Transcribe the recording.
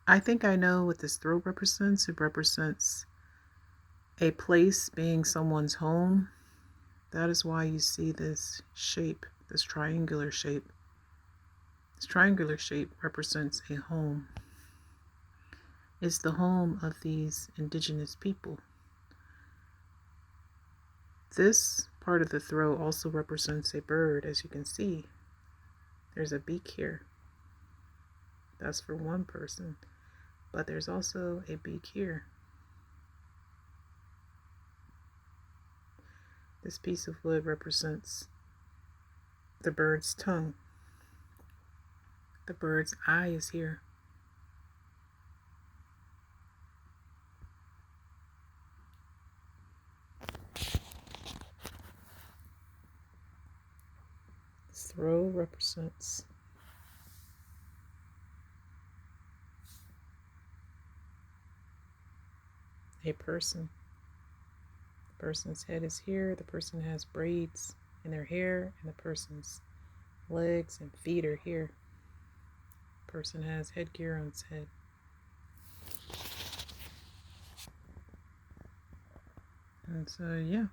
I think I know what this throat represents. It represents a place being someone's home. That is why you see this shape, this triangular shape. This triangular shape represents a home. It's the home of these indigenous people. This part of the throat also represents a bird, as you can see. There's a beak here. That's for one person. But there's also a beak here. This piece of wood represents the bird's tongue. The bird's eye is here. This throat represents a person. The person's head is here. The person has braids in their hair, and the person's legs and feet are here. The person has headgear on its head. And so, yeah.